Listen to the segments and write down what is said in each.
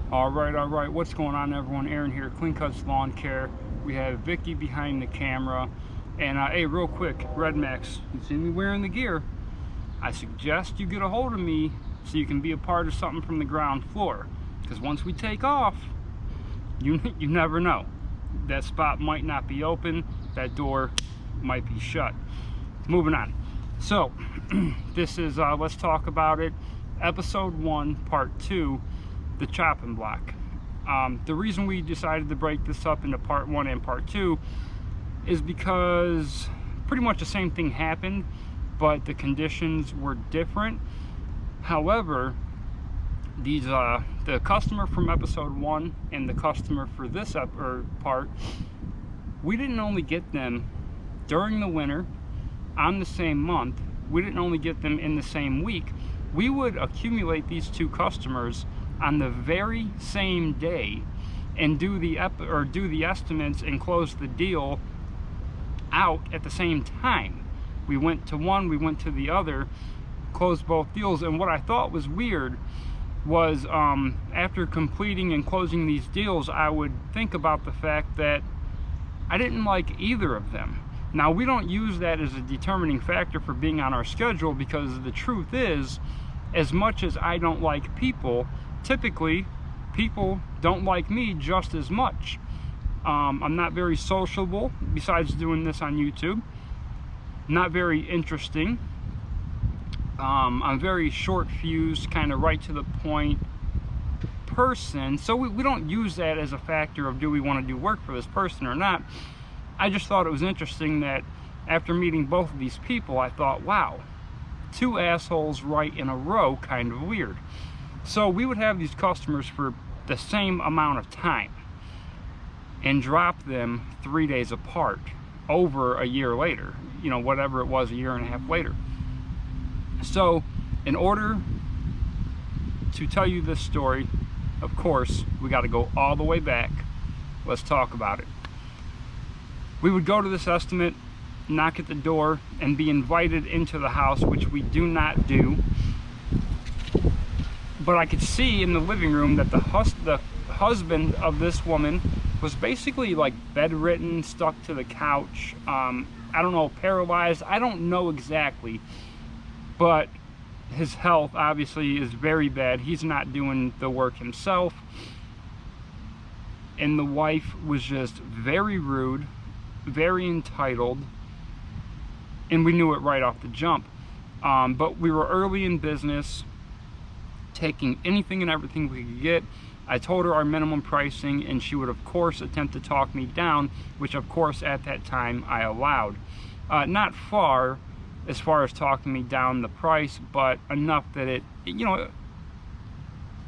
All right. What's going on, everyone? Aaron here, Clean Cuts Lawn Care. We have Vicky behind the camera. And hey, real quick, Red Max, you see me wearing the gear. I suggest you get a hold of me so you can be a part of something from the ground floor. Because once we take off, you never know. That spot might not be open. That door might be shut. Moving on. So, this is, let's talk about it. Episode 1, Part 2. The chopping block. The reason we decided to break this up into part 1 and part 2 is because pretty much the same thing happened, but the conditions were different. However, these the customer from episode 1 and the customer for this part, we didn't only get them during the winter on the same month. We didn't only get them in the same week. We would accumulate these two customers on the very same day and do the estimates and close the deal out at the same time. We went to one, we went to the other, closed both deals. And what I thought was weird was after completing and closing these deals, I would think about the fact that I didn't like either of them. Now, we don't use that as a determining factor for being on our schedule, because the truth is, as much as I don't like people, typically people don't like me just as much. I'm not very sociable, besides doing this on YouTube. Not very interesting. I'm very short fused, kind of right to the point person. So we don't use that as a factor of do we want to do work for this person or not. I just thought it was interesting that after meeting both of these people, I thought, wow, two assholes right in a row, kind of weird. So we would have these customers for the same amount of time and drop them 3 days apart over a year later, you know, whatever it was, a year and a half later. So in order to tell you this story, of course, we got to go all the way back. Let's talk about it. We would go to this estimate, knock at the door, and be invited into the house, which we do not do. But I could see in the living room that the husband of this woman was basically like bedridden, stuck to the couch. I don't know, paralyzed. I don't know exactly. But his health obviously is very bad. He's not doing the work himself. And the wife was just very rude, very entitled. And we knew it right off the jump. But we were early in business, taking anything and everything we could get. I told her our minimum pricing, and she would of course attempt to talk me down, which of course at that time I allowed. Not far as talking me down the price, but enough that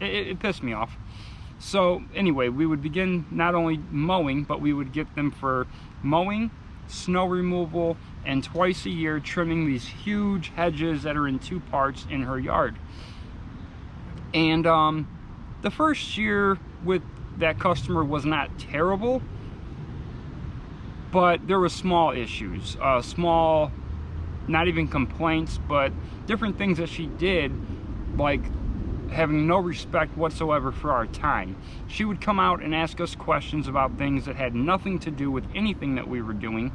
it pissed me off. So anyway, we would begin not only mowing, but we would get them for mowing, snow removal, and twice a year trimming these huge hedges that are in 2 parts in her yard. And the first year with that customer was not terrible, but there were small issues, small, not even complaints, but different things that she did, like having no respect whatsoever for our time. She would come out and ask us questions about things that had nothing to do with anything that we were doing.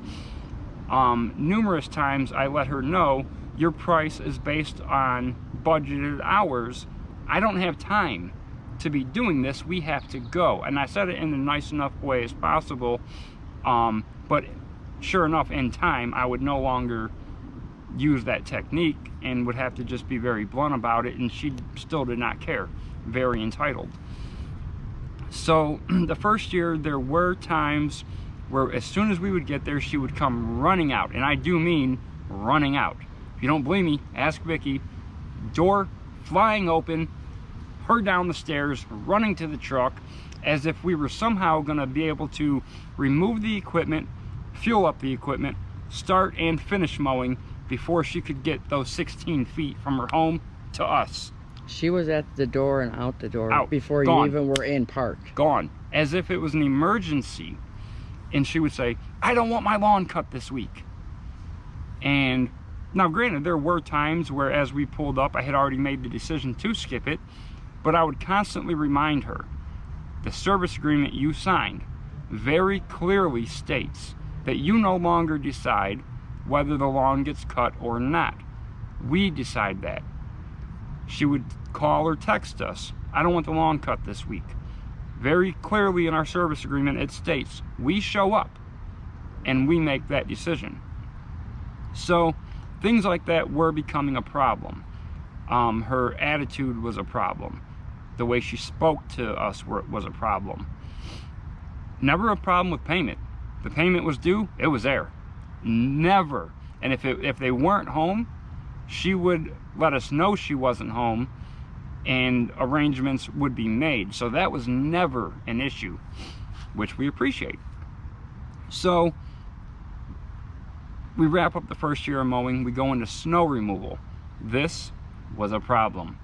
Numerous times I let her know, your price is based on budgeted hours. I don't have time to be doing this. We have to go. And I said it in the nice enough way as possible. But sure enough, in time, I would no longer use that technique and would have to just be very blunt about it. And she still did not care. Very entitled. So the first year, there were times where as soon as we would get there, she would come running out. And I do mean running out. If you don't believe me, ask Vicky. Door flying open, her down the stairs, running to the truck, as if we were somehow going to be able to remove the equipment, fuel up the equipment, start and finish mowing before she could get those 16 feet from her home to us. She was at the door and out the door before gone. You even were in park. Gone. As if it was an emergency. And she would say, I don't want my lawn cut this week. And now granted, there were times where as we pulled up, I had already made the decision to skip it, but I would constantly remind her, The service agreement you signed very clearly states that you no longer decide whether the lawn gets cut or not. We decide that. She would call or text us, I don't want the lawn cut this week. Very clearly in our service agreement it states we show up and we make that decision. So things like that were becoming a problem. Her attitude was a problem. The way she spoke to us was a problem. Never a problem with payment. The payment was due, it was there. Never. And if they weren't home, she would let us know she wasn't home and arrangements would be made. So that was never an issue, which we appreciate. So we wrap up the first year of mowing, we go into snow removal. This was a problem.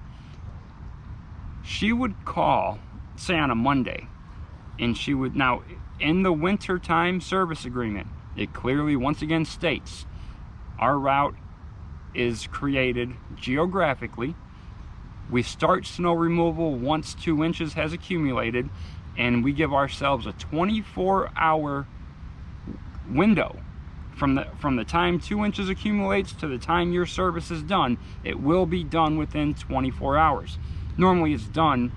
She would call, say on a Monday, and she would, now in the winter time service agreement, it clearly once again states our route is created geographically. We start snow removal once 2 inches has accumulated, and we give ourselves a 24-hour window from the time 2 inches accumulates to the time your service is done. It will be done within 24 hours. Normally it's done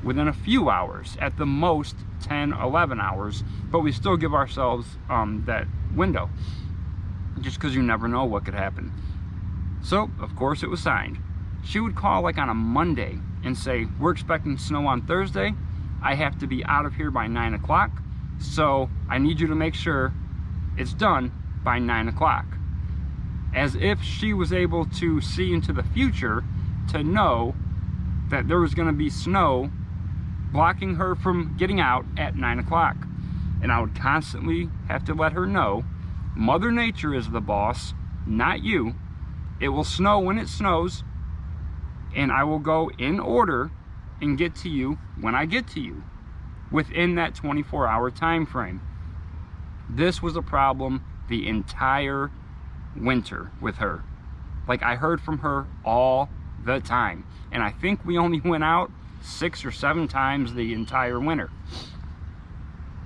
within a few hours, at the most 10, 11 hours, but we still give ourselves that window, just because you never know what could happen. So of course it was signed. She would call like on a Monday and say, we're expecting snow on Thursday, I have to be out of here by 9 o'clock, so I need you to make sure it's done by 9 o'clock. As if she was able to see into the future to know that there was going to be snow blocking her from getting out at 9 o'clock. And I would constantly have to let her know, Mother Nature is the boss, not you. It will snow when it snows, and I will go in order and get to you when I get to you, within that 24-hour time frame. This was a problem the entire winter with her. Like, I heard from her all the time, and I think we only went out 6 or 7 times the entire winter.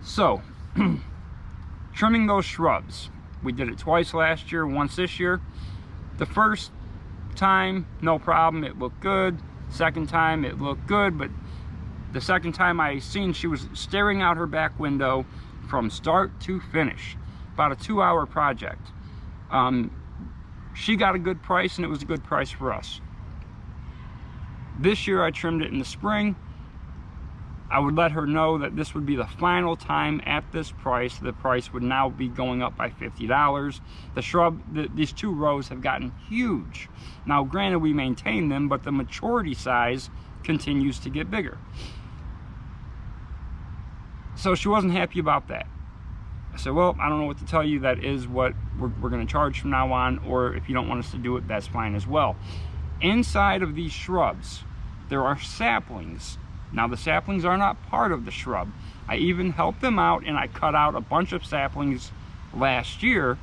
So trimming those shrubs, we did it twice last year, once this year. The first time, no problem, it looked good. Second time, it looked good, but the second time I seen she was staring out her back window from start to finish. About a 2-hour project. She got a good price, and it was a good price for us. This year I trimmed it in the spring. I would let her know that this would be the final time at this price. The price would now be going up by $50. The shrub, these 2 rows have gotten huge. Now granted, we maintain them, but the maturity size continues to get bigger. So she wasn't happy about that. I said, well, I don't know what to tell you. That is what we're going to charge from now on, or if you don't want us to do it, that's fine as well. Inside of these shrubs, there are saplings. Now the saplings are not part of the shrub. I even helped them out, and I cut out a bunch of saplings last year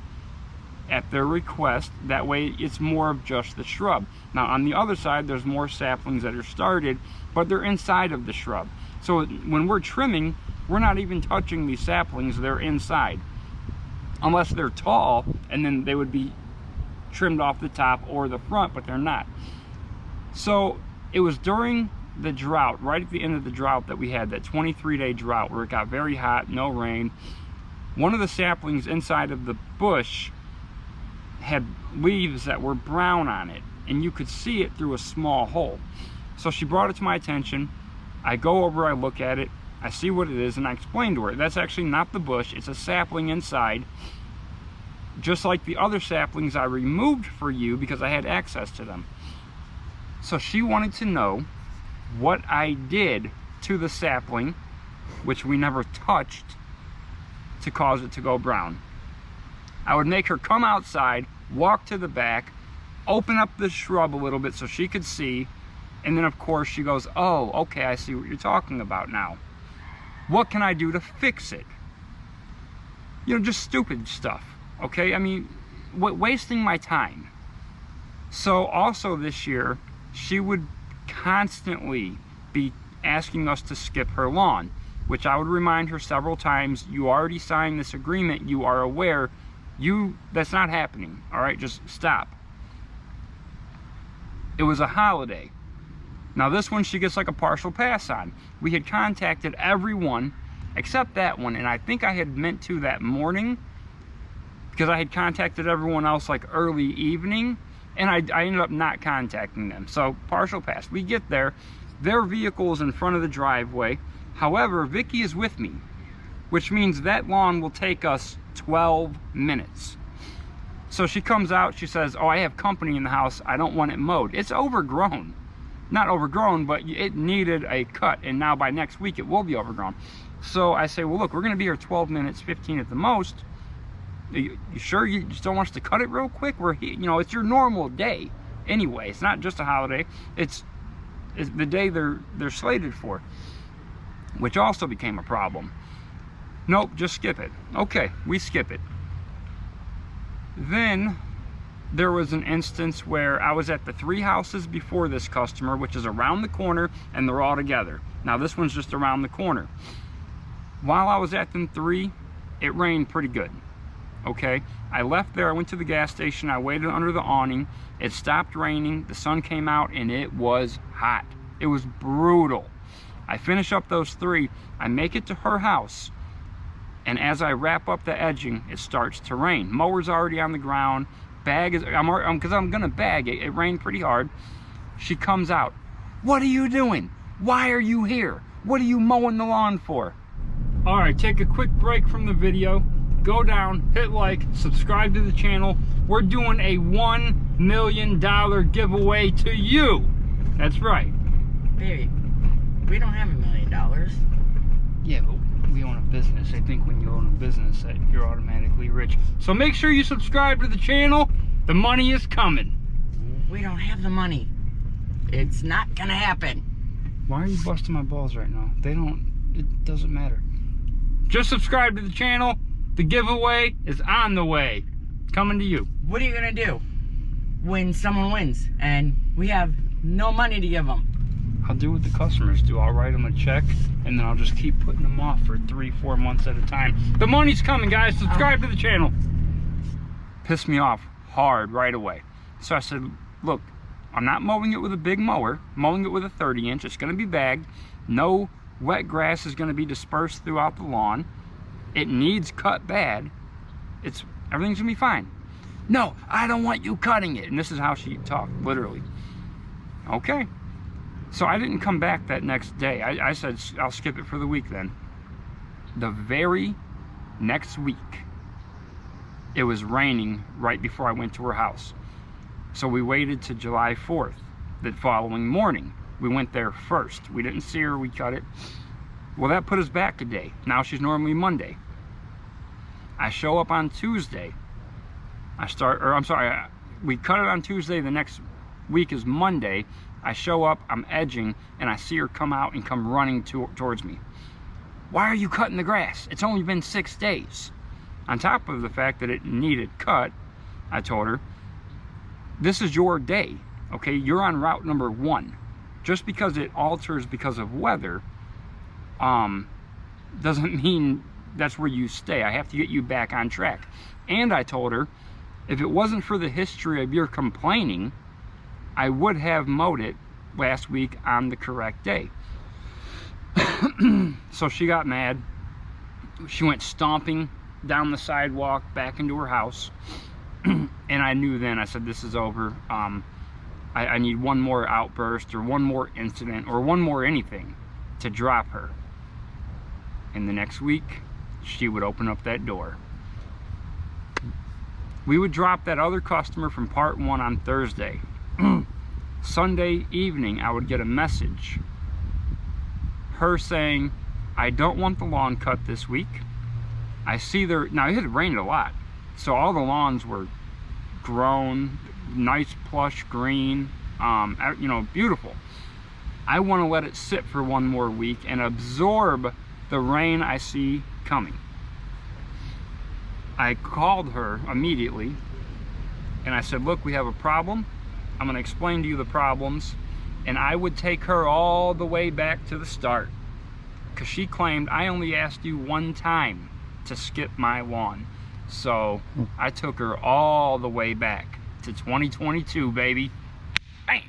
at their request. That way it's more of just the shrub. Now on the other side, there's more saplings that are started, but they're inside of the shrub. So when we're trimming, we're not even touching these saplings, they're inside. Unless they're tall, and then they would be trimmed off the top or the front, but they're not. So it was during the drought, right at the end of the drought that we had, that 23-day drought where it got very hot, no rain. One of the saplings inside of the bush had leaves that were brown on it, and you could see it through a small hole. So she brought it to my attention. I go over, I look at it, I see what it is, and I explained to her, that's actually not the bush, it's a sapling inside, just like the other saplings I removed for you because I had access to them. So she wanted to know what I did to the sapling, which we never touched, to cause it to go brown. I would make her come outside, walk to the back, open up the shrub a little bit so she could see, and then of course she goes, oh, okay, I see what you're talking about now. What can I do to fix it? You know, just stupid stuff, okay? I mean, wasting my time. So also this year, she would constantly be asking us to skip her lawn, which I would remind her several times, you already signed this agreement, you are aware, that's not happening, all right, just stop. It was a holiday. Now this one she gets like a partial pass on. We had contacted everyone except that one, and I think I had meant to that morning because I had contacted everyone else like early evening, and I ended up not contacting them. So partial pass. We get there, their vehicle is in front of the driveway. However, Vicky is with me, which means that lawn will take us 12 minutes. So she comes out, she says, oh, I have company in the house, I don't want it mowed. It's overgrown. Not overgrown, but it needed a cut, and now by next week it will be overgrown. So I say, well, look, we're gonna be here 12 minutes, 15 at the most. You sure you just don't want us to cut it real quick? It's your normal day anyway. It's not just a holiday. It's the day they're slated for, which also became a problem. Nope, just skip it. Okay, we skip it. Then there was an instance where I was at the 3 houses before this customer, which is around the corner, and they're all together. Now this one's just around the corner. While I was at them 3, it rained pretty good. Okay, I left there, I went to the gas station, I waited under the awning, it stopped raining, the sun came out, and it was hot. It was brutal. I finish up those 3, I make it to her house, and as I wrap up the edging, it starts to rain. Mower's already on the ground, bag is, because I'm gonna bag it, it rained pretty hard. She comes out, what are you doing? Why are you here? What are you mowing the lawn for? All right, take a quick break from the video. Go down, hit like, subscribe to the channel. We're doing a $1 million giveaway to you. That's right. Baby, we don't have $1 million. Yeah, but we own a business. I think when you own a business that you're automatically rich. So make sure you subscribe to the channel. The money is coming. We don't have the money. It's not gonna happen. Why are you busting my balls right now? It doesn't matter. Just subscribe to the channel. The giveaway is on the way. Coming to you. What are you gonna do when someone wins and we have no money to give them? I'll do what the customers do. I'll write them a check, and then I'll just keep putting them off for 3-4 months at a time. The money's coming, guys. Subscribe to the channel. Pissed me off hard right away. So I said, look, I'm not mowing it with a big mower. I'm mowing it with a 30-inch. It's gonna be bagged. No wet grass is gonna be dispersed throughout the lawn. It needs cut bad. Everything's gonna be fine. No, I don't want you cutting it. And this is how she talked, literally. Okay. So I didn't come back that next day. I said, I'll skip it for the week then. The very next week, it was raining right before I went to her house. So we waited to July 4th, the following morning. We went there first. We didn't see her, we cut it. Well, that put us back a day. Now she's normally Monday. I show up on Tuesday. We cut it on Tuesday. The next week is Monday. I show up, I'm edging, and I see her come out and come running towards me. Why are you cutting the grass? It's only been 6 days. On top of the fact that it needed cut, I told her, this is your day, okay? You're on route number 1. Just because it alters because of weather, doesn't mean that's where you stay. I have to get you back on track. And I told her, if it wasn't for the history of your complaining, I would have mowed it last week on the correct day. So she got mad. She went stomping down the sidewalk back into her house. And I knew then, I said, this is over. I need one more outburst or one more incident or one more anything to drop her. And the next week, she would open up that door. We would drop that other customer from part 1 on Thursday. Sunday evening, I would get a message. Her saying, I don't want the lawn cut this week. I see there, now it had rained a lot, so all the lawns were grown, nice plush green, beautiful. I want to let it sit for one more week and absorb the rain I see coming. I called her immediately and I said, look, we have a problem. I'm going to explain to you the problems. and I would take her all the way back to the start, because she claimed I only asked you one time to skip my lawn. So I took her all the way back to 2022, baby. Bam!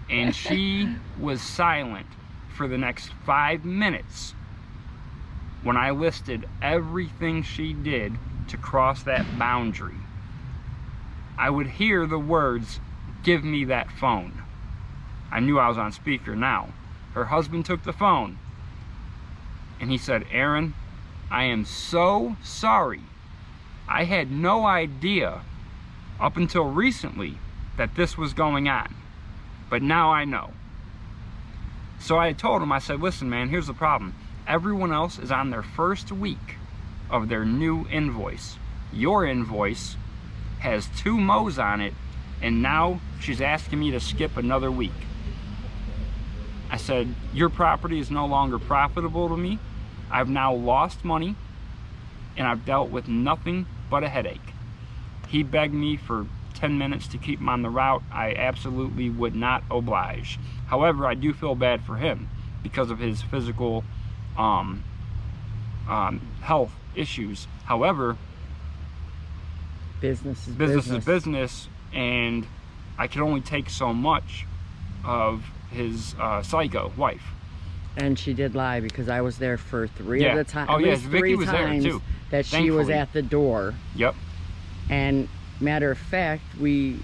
And she was silent for the next 5 minutes when I listed everything she did to cross that boundary. I would hear the words, "Give me that phone." I knew I was on speaker now. Her husband took the phone and he said, "Aaron, I am so sorry. I had no idea up until recently that this was going on, but now I know." So I told him, I said, "Listen, man, here's the problem. Everyone else is on their first week of their new invoice. Your invoice has 2 mows on it, and now she's asking me to skip another week." I said, "Your property is no longer profitable to me. I've now lost money, and I've dealt with nothing but a headache." He begged me for 10 minutes to keep him on the route. I absolutely would not oblige. However, I do feel bad for him because of his physical health issues. However, Business is business, and I can only take so much of his psycho wife. And she did lie, because I was there for 3 Yeah. of the time. Oh, at yes, least Vicky 3 was there, times too. that she was Thankfully. at the door. Yep. And matter of fact, we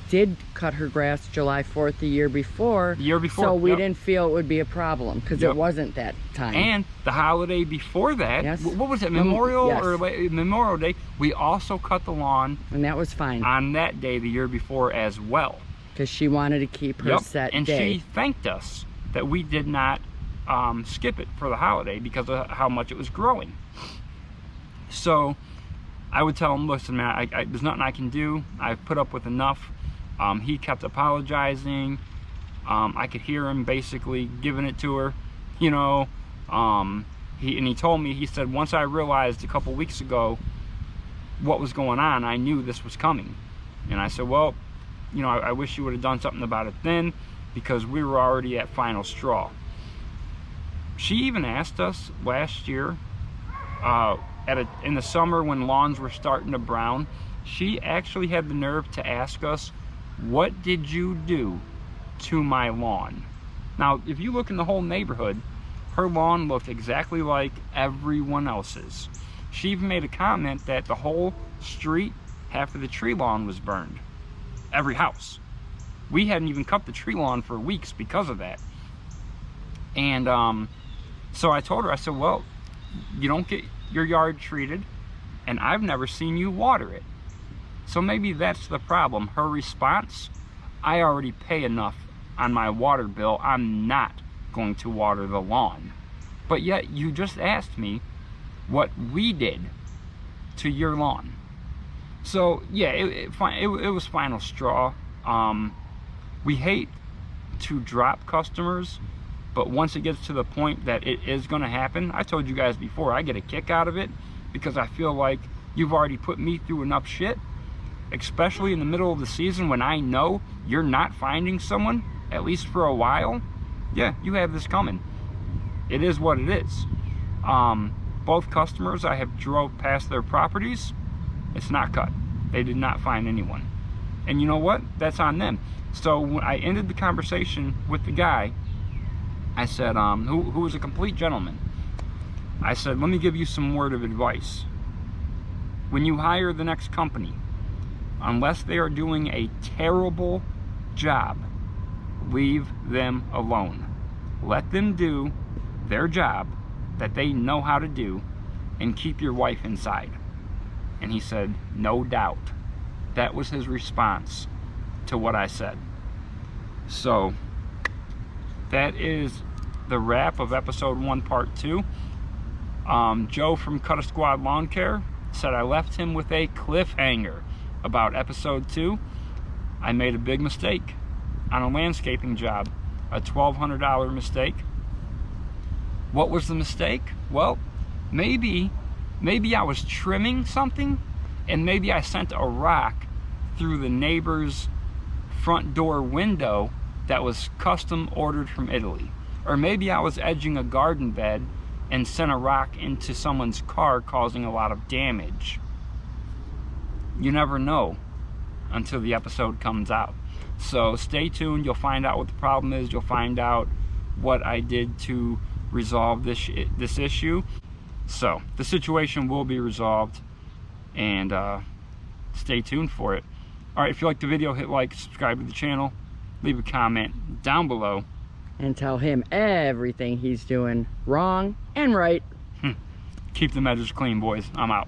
did cut her grass July 4th the year before. The year before, So we yep. didn't feel it would be a problem, because Yep. it wasn't that time. And the holiday before that, Yes. what was it, Memorial yes. or Memorial Day, we also cut the lawn And that was fine, on that day the year before as well. because she wanted to keep her Yep. set And day. she thanked us that we did not skip it for the holiday because of how much it was growing. So I would tell him, "Listen, man, there's nothing I can do. I've put up with enough." He kept apologizing. I could hear him basically giving it to her, you know. He told me, he said, "Once I realized a couple weeks ago what was going on, I knew this was coming." And I said, "Well, you know, I wish you would have done something about it then, because we were already at final straw." She even asked us last year, in the summer when lawns were starting to brown, she actually had the nerve to ask us, "What did you do to my lawn?" Now, if you look in the whole neighborhood, her lawn looked exactly like everyone else's. She even made a comment that the whole street, half of the tree lawn was burned. Every house. We hadn't even cut the tree lawn for weeks because of that. And so I told her, I said, "Well, you don't get your yard treated, and I've never seen you water it. So maybe that's the problem." Her response, "I already pay enough on my water bill. I'm not going to water the lawn. But yet you just asked me what we did to your lawn." So yeah, it was final straw. We hate to drop customers, but once it gets to the point that it is going to happen, I told you guys before, I get a kick out of it, because I feel like you've already put me through enough shit, especially in the middle of the season when I know you're not finding someone, at least for a while. Yeah, you have this coming. It is what it is. Both customers, I have drove past their properties. It's not cut. They did not find anyone. And you know what? That's on them. So when I ended the conversation with the guy, I said, who was a complete gentleman, I said, "Let me give you some word of advice. When you hire the next company, unless they are doing a terrible job, leave them alone. Let them do their job that they know how to do, and keep your wife inside." And he said, "No doubt." That was his response to what I said. So that is the wrap of episode 1 part 2. Joe from Cut a Squad Lawn Care said I left him with a cliffhanger about episode 2. I made a big mistake on a landscaping job, a $1,200 mistake. What was the mistake? Well, maybe I was trimming something, and maybe I sent a rock through the neighbor's front door window that was custom ordered from Italy. Or maybe I was edging a garden bed and sent a rock into someone's car, causing a lot of damage. You never know until the episode comes out. So stay tuned. You'll find out what the problem is. You'll find out what I did to resolve this issue. So the situation will be resolved, and stay tuned for it. All right, if you like the video, hit like, subscribe to the channel, leave a comment down below, and tell him everything he's doing wrong and right. Keep the measures clean, boys. I'm out.